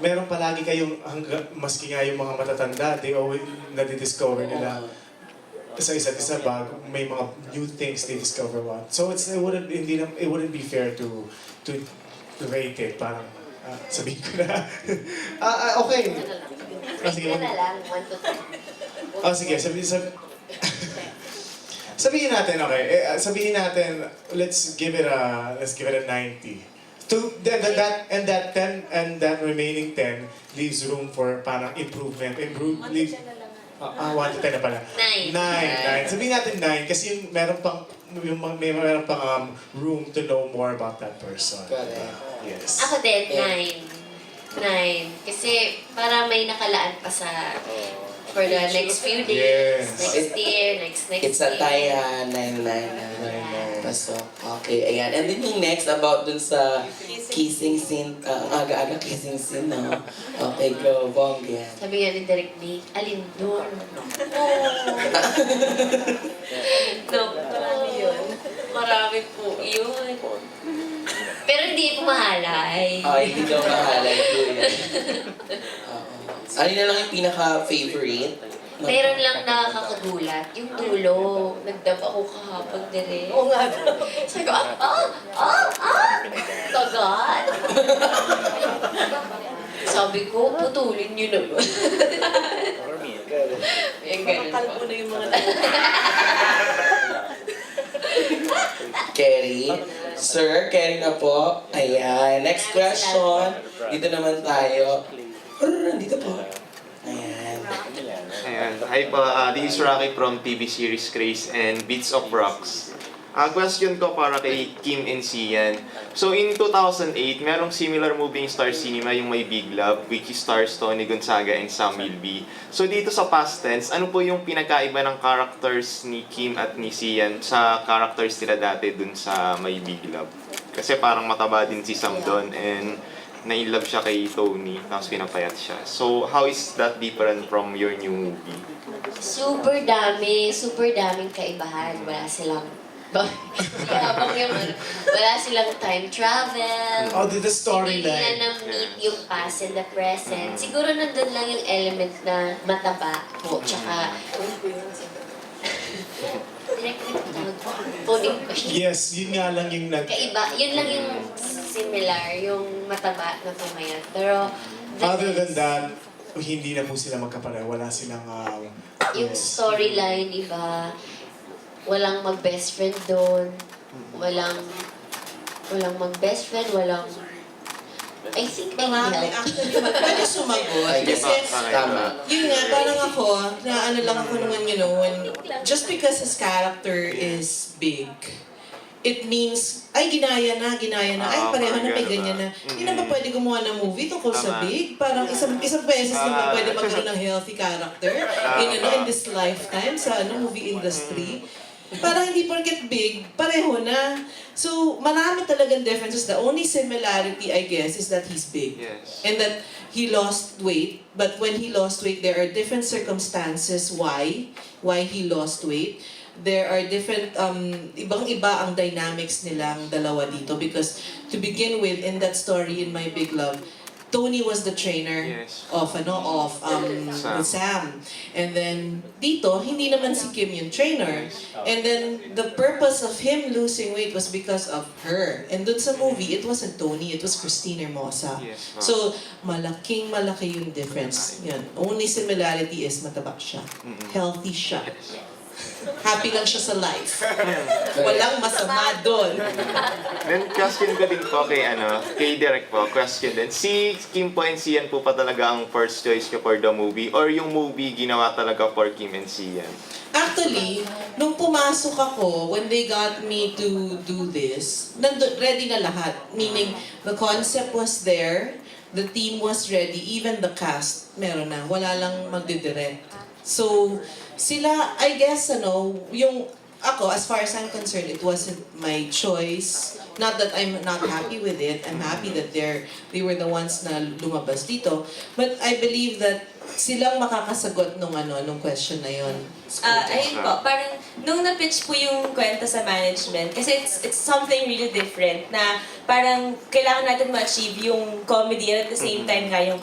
meron palagi kayong, maski nga yung mga matatanda, they always nadidiscover nila sa isa't isa bago may mga new things they discover what. So it wouldn't be fair to rate it, parang sabihin ko na. Okay. Rate ka na lang, 1 to 10. Sige, sabihin natin, okay. Sabihin natin, let's give it a 90. That 10 and that remaining 10 leaves room for parang improvement. 1 to 10 na pala. 9. 9. Sabihin natin 9 kasi meron pang room to know more about that person. Yes. Ako din, 9. Kasi para may nakalaan pa sa for the next few days, Yes. next year, next It's a year. taya, 9. Pasok. Okay, ayan. And then yung next about dun sa kissing scene, aga-aga kissing scene, no? Okay, go, Bong, yan. Sabi nga ni Direk Nick, alin doon? No, marami yun. Marami po yun. Pero hindi po mahalay. Ay, hindi daw mahalay ko yan. Ano na lang yung pinaka-favorite? Meron lang nakakagulat, yung dulo. Nagdab ako kahapon dire. Oo nga. Sabi ko, Tagal. Sabi ko, putulin nyo naman. Yung ganun. Kalbo na yung mga Kerry. Sir, Kerry na po. Ayan. Next question. Dito naman tayo. Dito po. Ayan. Ayan. Hi po, this is Rocky from TV series Craze and Beats of Rocks. Question ko para kay Kim and Sian. So in 2008, merong similar movie in Star Cinema yung May Big Love, which stars Tony Gonzaga and Sam Milby. So dito sa past tense, ano po yung pinakaiba ng characters ni Kim at ni Sian sa characters nila dati dun sa May Big Love? Kasi parang mataba din si Sam doon and na-inlove siya kay Tony, tapos pinapayat siya. So how is that different from your new movie? Super daming kaibahan. Wala silang wala silang time travel. The storyline. Hindi na na-meet yung past and the present. Siguro nandun lang yung element na mataba po. Tsaka, Coding question. Yes, yun nga lang yung Kaiba, yun lang yung similar, yung mataba na pumayat. Pero, other than that, hindi na po sila magkapareho. Wala silang... yung storyline, iba. Walang mag-best friend doon. Walang mag-best friend, walang... I think Marami actually pwede sumagot. Kasi, Tama. yun nga, parang ako, na ano lang ako naman, you know, when, just because his character is big, it means, ay, ginaya na, ay, pareho na, may ganyan na. Hindi na ba pwede gumawa ng movie tungkol sa big? Parang isang beses naman pwede magkaroon ng healthy character in this lifetime sa movie industry. Parang hindi porket big, pareho na. So, marami talagang differences. The only similarity, I guess, is that he's big. Yes. And that he lost weight. But when he lost weight, there are different circumstances why he lost weight. There are different, ibang-iba ang dynamics nilang dalawa dito. Because to begin with, in that story, in My Big Love, Tony was the trainer of Sam. And then dito, hindi naman si Kim yung trainer. And then the purpose of him losing weight was because of her. And dun sa movie, it wasn't Tony, it was Christine Hermosa. So, malaki yung difference. Yan. Only similarity is mataba siya. Healthy siya. Happy lang siya sa life. Walang masama doon. Then question ko din po kay Derek po, question din. Si Kim po and Sian po pa talaga ang first choice ko for the movie or yung movie ginawa talaga for Kim and Sian? Actually, nung pumasok ako, when they got me to do this, ready na lahat. Meaning, the concept was there, the team was ready, even the cast, meron na. Wala lang magdidirect. So, sila, I guess, yung ako, as far as I'm concerned, it wasn't my choice. Not that I'm not happy with it. I'm happy that they were the ones na lumabas dito. But I believe that silang makakasagot nung question na yon. Ayun po, parang nung na-pitch po yung kwento sa management, kasi it's something really different na parang kailangan natin ma-achieve yung comedy and at the same time nga yung